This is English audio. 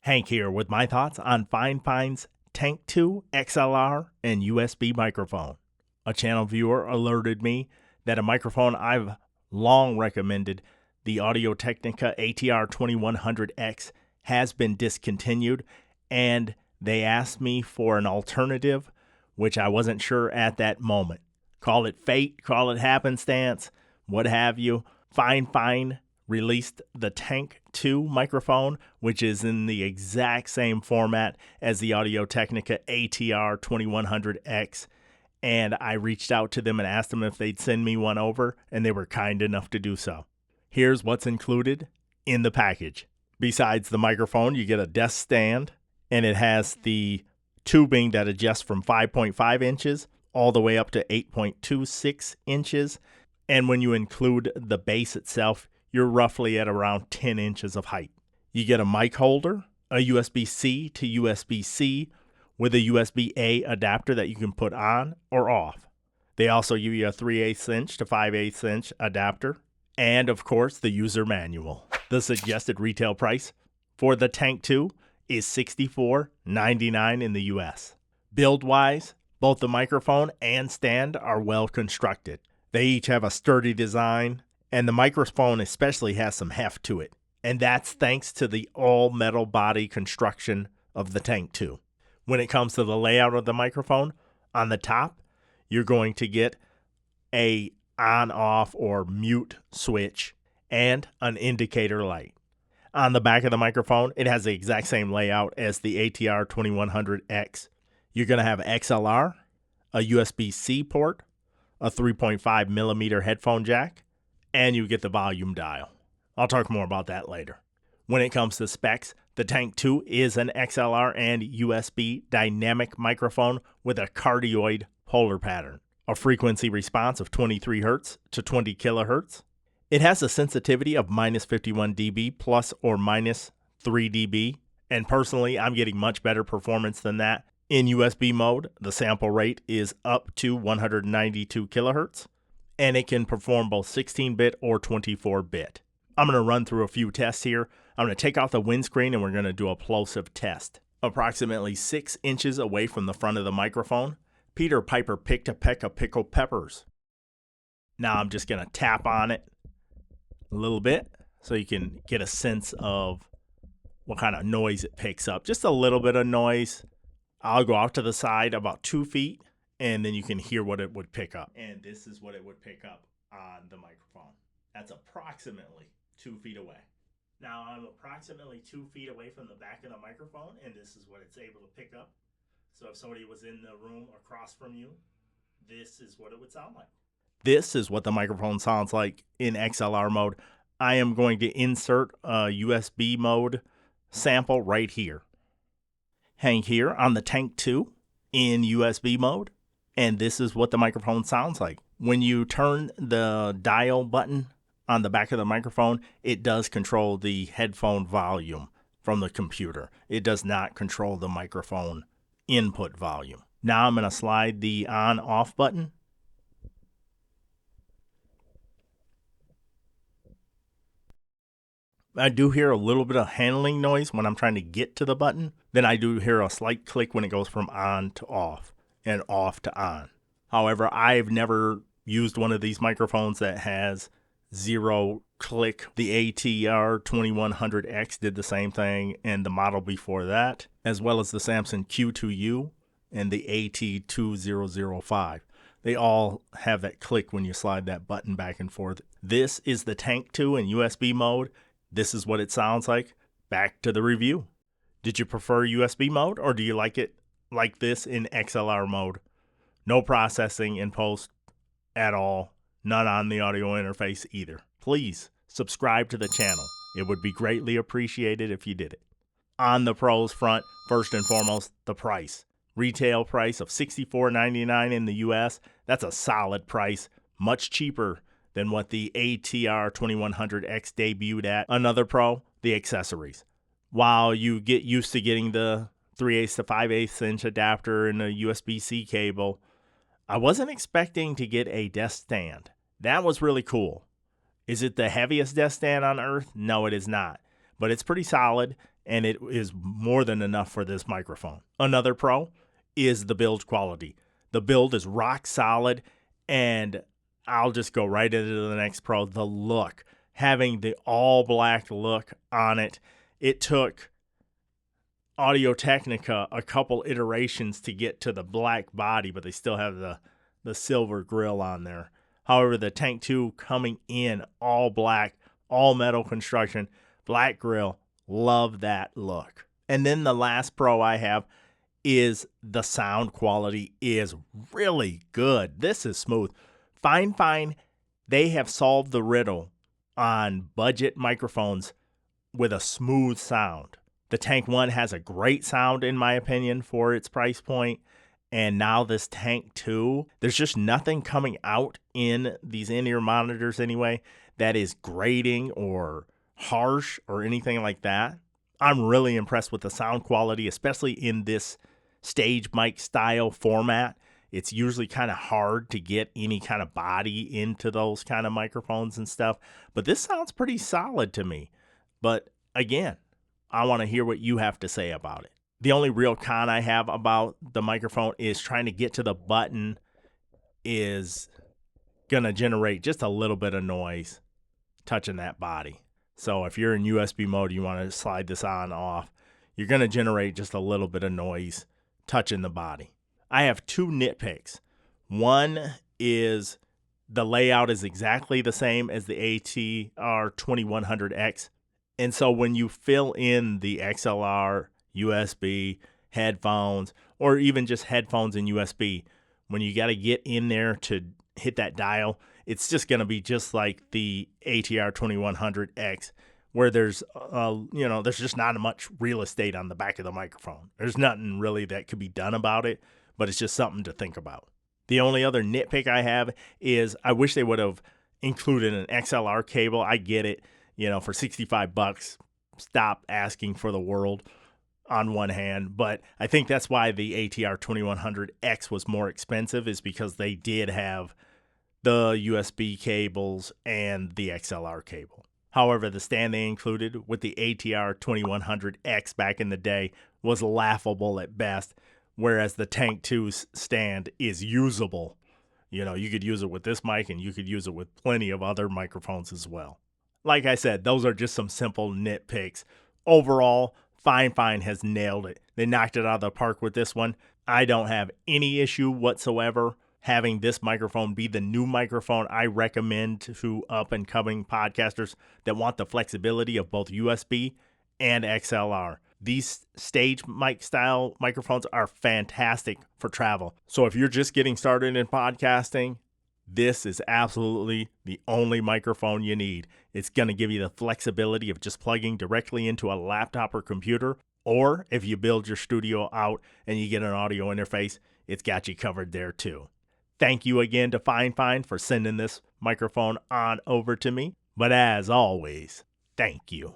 Hank here with my thoughts on Fifine's Tank2 XLR and USB microphone. A channel viewer alerted me that a microphone I've long recommended, the Audio-Technica ATR2100X, has been discontinued, and they asked me for an alternative, which I wasn't sure at that moment. Call it fate, call it happenstance, what have you. Fifine released the Tank2 microphone, which is in the exact same format as the Audio-Technica ATR2100X, and I reached out to them and asked them if they'd send me one over, and they were kind enough to do so. Here's what's included in the package. Besides the microphone, you get a desk stand, and it has the tubing that adjusts from 5.5 inches all the way up to 8.26 inches, and when you include the base itself, you're roughly at around 10 inches of height. You get a mic holder, a USB-C to USB-C with a USB-A adapter that you can put on or off. They also give you a 3/8 inch to 5/8 inch adapter, and of course the user manual. The suggested retail price for the Tank2 is $64.99 in the US. Build-wise, both the microphone and stand are well constructed. They each have a sturdy design, and the microphone especially has some heft to it. And that's thanks to the all-metal body construction of the Tank2. When it comes to the layout of the microphone, on the top, you're going to get a on-off or mute switch and an indicator light. On the back of the microphone, it has the exact same layout as the ATR2100X. You're going to have XLR, a USB-C port, a 3.5 millimeter headphone jack, and you get the volume dial. I'll talk more about that later. When it comes to specs, the Tank2 is an XLR and USB dynamic microphone with a cardioid polar pattern, a frequency response of 23 Hz to 20 kHz. It has a sensitivity of -51 dB plus or minus 3 dB, and personally, I'm getting much better performance than that. In USB mode, the sample rate is up to 192 kHz, and it can perform both 16-bit or 24-bit. I'm going to run through a few tests here. I'm going to take off the windscreen and we're going to do a plosive test. Approximately 6 inches away from the front of the microphone, Peter Piper picked a peck of pickled peppers. Now I'm just going to tap on it a little bit so you can get a sense of what kind of noise it picks up. Just a little bit of noise. I'll go off to the side about 2 feet, and then you can hear what it would pick up. And this is what it would pick up on the microphone. That's approximately 2 feet away. Now I'm approximately 2 feet away from the back of the microphone, and this is what it's able to pick up. So if somebody was in the room across from you, this is what it would sound like. This is what the microphone sounds like in XLR mode. I am going to insert a USB mode sample right here. Hang here on the Tank2 in USB mode, and this is what the microphone sounds like. When you turn the dial button on the back of the microphone, it does control the headphone volume from the computer. It does not control the microphone input volume. Now I'm going to slide the on-off button. I do hear a little bit of handling noise when I'm trying to get to the button. Then I do hear a slight click when it goes from on to off and off to on. However, I've never used one of these microphones that has 0 click. The ATR2100X did the same thing, and the model before that, as well as the Samsung Q2U and the AT2005. They all have that click when you slide that button back and forth. This is the Tank2 in USB mode. This is what it sounds like. Back to the review. Did you prefer USB mode, or do you like it like this in XLR mode? No processing in post at all. None on the audio interface either. Please subscribe to the channel. It would be greatly appreciated if you did it. On the pros front, first and foremost, the price. Retail price of $64.99 in the US. That's a solid price. Much cheaper than what the ATR2100X debuted at. Another pro, the accessories. While you get used to getting the 3/8 to 5/8 inch adapter and a USB-C cable, I wasn't expecting to get a desk stand. That was really cool. Is it the heaviest desk stand on earth? No, it is not. But it's pretty solid, and it is more than enough for this microphone. Another pro is the build quality. The build is rock solid, and I'll just go right into the next pro. The look, having the all black look on it. It took Audio-Technica a couple iterations to get to the black body, but they still have the silver grill on there. However, the Tank 2 coming in all black, all metal construction, black grill, love that look. And then the last pro I have is the sound quality is really good. This is smooth. Fifine, they have solved the riddle on budget microphones with a smooth sound. The Tank 1 has a great sound, in my opinion, for its price point. And now this Tank 2, there's just nothing coming out in these in-ear monitors anyway that is grating or harsh or anything like that. I'm really impressed with the sound quality, especially in this stage mic style format. It's usually kind of hard to get any kind of body into those kind of microphones and stuff. But this sounds pretty solid to me. But again, I want to hear what you have to say about it. The only real con I have about the microphone is trying to get to the button is going to generate just a little bit of noise touching that body. So if you're in USB mode, you want to slide this on off, you're going to generate just a little bit of noise touching the body. I have two nitpicks. One is the layout is exactly the same as the ATR2100X. And so when you fill in the XLR, USB, headphones, or even just headphones and USB, when you got to get in there to hit that dial, it's just going to be just like the ATR2100X, where there's just not much real estate on the back of the microphone. There's nothing really that could be done about it, but it's just something to think about. The only other nitpick I have is I wish they would have included an XLR cable. I get it, for $65, stop asking for the world on one hand, but I think that's why the ATR2100X was more expensive, is because they did have the USB cables and the XLR cable. However, the stand they included with the ATR2100X back in the day was laughable at best, whereas the Tank 2's stand is usable. You could use it with this mic, and you could use it with plenty of other microphones as well. Like I said, those are just some simple nitpicks. Overall, Fifine has nailed it. They knocked it out of the park with this one. I don't have any issue whatsoever having this microphone be the new microphone I recommend to up-and-coming podcasters that want the flexibility of both USB and XLR. These stage mic style microphones are fantastic for travel. So if you're just getting started in podcasting, this is absolutely the only microphone you need. It's going to give you the flexibility of just plugging directly into a laptop or computer, or if you build your studio out and you get an audio interface, it's got you covered there too. Thank you again to Fifine for sending this microphone on over to me. But as always, thank you.